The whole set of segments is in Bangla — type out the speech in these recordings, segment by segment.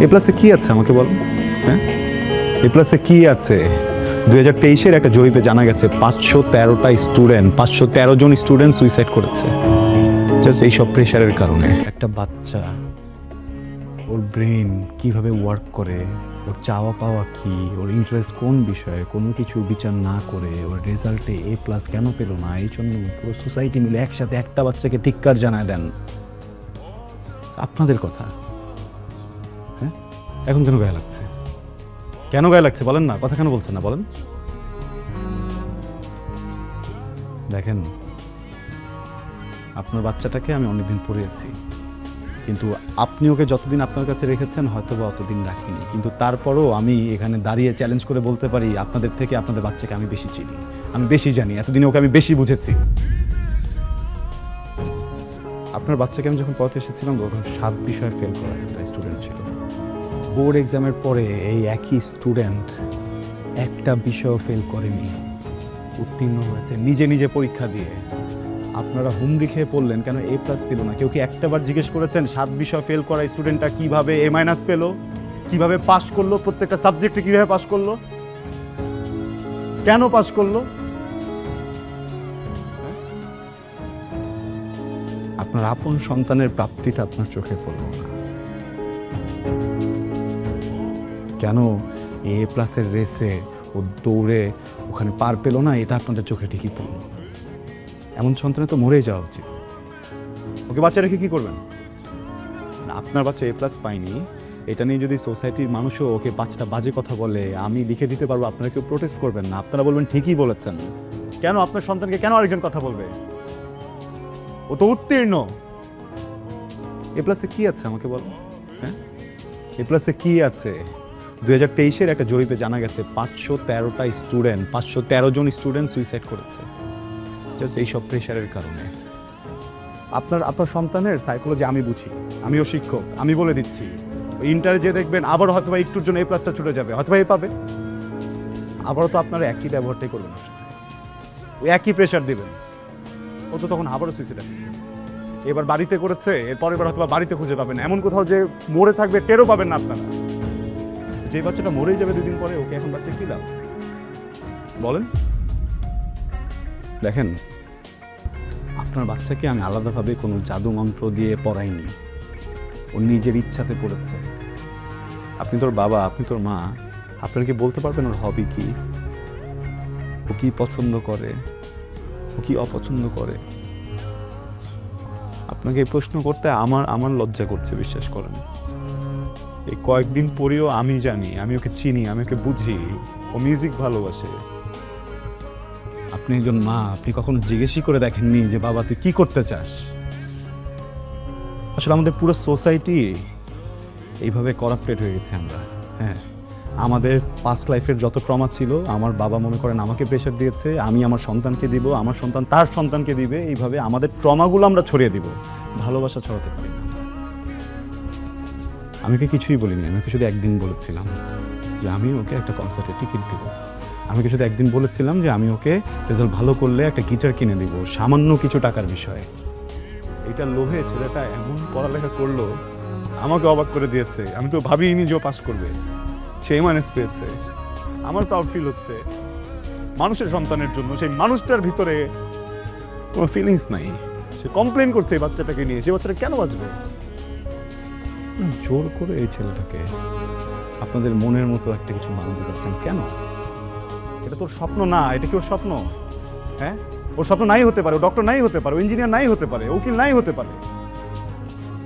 এ প্লাসে কি আছে আমাকে বলো? হ্যাঁ, এ প্লাসে কি আছে? 2023-এর একটা জরিপে জানা গেছে 513টা স্টুডেন্ট, 513 জন স্টুডেন্ট সুইসাইড করেছে জাস্ট এইসব প্রেশারের কারণে। একটা বাচ্চা, ওর ব্রেন কিভাবে ওয়ার্ক করে, ওর চাওয়া পাওয়া কি, ওর ইন্টারেস্ট কোন বিষয়ে, কোনো কিছু বিচার না করে ওর রেজাল্টে এ প্লাস কেন পেলো না, এই জন্য পুরো সোসাইটি মিলে একসাথে একটা বাচ্চাকে ধিক্কার জানায় দেন। আপনাদের কথা, হ্যাঁ, এখন কেন গায়ে লাগছে? কেন গায়ে লাগছে বলেন না, কথা কেন বলছেন না বলেন? দেখেন, আপনার বাচ্চাটাকে আমি অনেকদিন পড়িয়েছি, কিন্তু আপনি ওকে যতদিন আপনার কাছে রেখেছেন হয়তো বা অতদিন রাখিনি, কিন্তু তারপরও আমি এখানে দাঁড়িয়ে চ্যালেঞ্জ করে বলতে পারি আপনাদের থেকে আপনাদের বাচ্চাকে আমি বেশি চিনি, আমি বেশি জানি, এতদিন ওকে আমি বেশি বুঝেছি। আপনার বাচ্চাকে আমি যখন পড়াতে এসেছিলাম তখন 7 বিষয়ে ফেল করা একটা স্টুডেন্ট ছিল। বোর্ড এক্সামের পরে এই একই স্টুডেন্ট একটা বিষয়ও ফেল করেনি, উত্তীর্ণ হয়েছে নিজে নিজে পরীক্ষা দিয়ে। আপনারা হুমড়ি খেয়ে পড়লেন কেন এ প্লাস পেল না? কেউ কি একটাবার জিজ্ঞেস করেছেন 7 বিষয় ফেল করা স্টুডেন্টটা কিভাবে এ মাইনাস পেল, কিভাবে পাস করলো, প্রত্যেকটা সাবজেক্টে কিভাবে পাস করলো, কেন পাস করলো? আপনার আপন সন্তানের প্রাপ্তিটা আপনার চোখে পড়ল না কেন? এ প্লাসের রেসে ও দৌড়ে ওখানে পার পেল না, এটা আপনাদের চোখে ঠিকই পড়ল। এমন সন্তানে তো মরেই যাওয়া উচিত। ওকে বাচ্চা রেখে কি করবেন? আপনার বাচ্চা এ প্লাস পায়নি, এটা নিয়ে যদি সোসাইটির মানুষও ওকে 5টা বাজে কথা বলে, আমি লিখে দিতে পারবো, আপনারা কেউ প্রোটেস্ট করবেন না, আপনারা বলবেন ঠিকই বলেছেন। কেন আপনার সন্তানকে কেন আরেকজন কথা বলবে? ও তো উত্তীর্ণ। এ প্লাসে কি আছে আমাকে বলো? হ্যাঁ, এ প্লাসে কি আছে? 2023-এর একটা জরিপে জানা গেছে 513টা স্টুডেন্ট, 513 জন স্টুডেন্ট সুইসাইড করেছে জাস্ট এইসব প্রেশারের কারণে। আপনার সন্তানের সাইকোলজি আমি বুঝি, আমিও শিক্ষক, আমি বলে দিচ্ছি, ওই ইন্টারে যে দেখবেন আবার হয়তো বা একটুর জন্য এ প্লাসটা ছুটে যাবে, হয়তো বা এ পাবে, আবারও তো আপনারা একই ব্যবহারটাই করবেন, ওই একই প্রেশার দিবেন, ও তো তখন আবারও সুইসাইড। এবার বাড়িতে করেছে, এরপর এবার হয়তো বাড়িতে খুঁজে পাবেন, এমন কোথাও যে মরে থাকবে টেরও পাবেন না আপনারা। যে বাচ্চাটা মরেই যাবে 2 দিন পরে, ওকে এখন বাচ্চা কি লাভ বলেন? দেখেন, আপনার বাচ্চাকে আমি আলাদাভাবে কোনো জাদু মন্ত্র দিয়ে পড়াইনি, ও নিজের ইচ্ছাতে পড়েছে। আপনি তোর বাবা, আপনি তোর মা, আপনারা কি বলতে পারবেন ওর হবি কি, ও কি পছন্দ করে, ও কি অপছন্দ করে? আপনাকে এই প্রশ্ন করতে আমার লজ্জা করছে, বিশ্বাস করেন। এই কয়েকদিন পরেও আমি জানি, আমি ওকে চিনি, আমি ওকে বুঝি, ও মিউজিক ভালোবাসে। আপনি একজন মা, আপনি কখনো জিজ্ঞেসই করে দেখেননি যে বাবা তুই কি করতে চাস? আসলে আমাদের পুরো সোসাইটি এইভাবে করাপ্টেড হয়ে গেছে আমরা। হ্যাঁ, আমাদের পাস্ট লাইফের যত ট্রমা ছিল, আমার বাবা মনে করেন আমাকে প্রেশার দিয়েছে, আমি আমার সন্তানকে দিব, আমার সন্তান তার সন্তানকে দিবে, এইভাবে আমাদের ট্রমাগুলো আমরা ছড়িয়ে দিব, ভালোবাসা ছড়াতে পারি না। আমি ওকে কিছুই বলিনি, আমি ওকে শুধু একদিন বলেছিলাম যে আমি ওকে একটা কনসার্টের টিকিট দিব, আমি ওকে শুধু একদিন বলেছিলাম যে আমি ওকে রেজাল্ট ভালো করলে একটা গিটার কিনে দিব, সামান্য কিছু টাকার বিষয়ে। এটা লোভে ছেলেটা এমন পড়ালেখা করলো, আমাকে অবাক করে দিয়েছে। আমি তো ভাবিনি যে ও পাস করবে, সেই মাইনাস পেয়েছে। আমার প্রাউড ফিল হচ্ছে মানুষের সন্তানের জন্য। সেই মানুষটার ভিতরে কোনো ফিলিংস নাই, সে কমপ্লেন করছে এই বাচ্চাটাকে নিয়ে। সে বাচ্চাটা কেন বাঁচবে? জোর করে এই ছেলেটাকে আপনাদের মনের মতো একটা কিছু বানাতে যাচ্ছেন কেন? এটা তোর স্বপ্ন না, এটা কি ওর স্বপ্ন? হ্যাঁ, ওর স্বপ্ন নাই হতে পারে, ও ডক্টর নাই হতে পারে, ও ইঞ্জিনিয়ার নাই হতে পারে, উকিল নাই হতে পারে,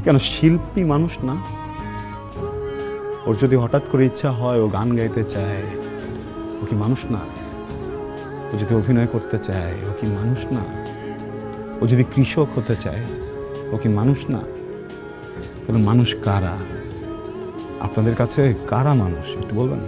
কেন শিল্পী মানুষ না? ওর যদি হঠাৎ করে ইচ্ছা হয় ও গান গাইতে চায়, ও কি মানুষ না? ও যদি অভিনয় করতে চায়, ও কি মানুষ না? ও যদি কৃষক হতে চায়, ও কি মানুষ না? তাহলে মানুষ কারা আপনাদের কাছে? কারা মানুষ একটু বলবেন?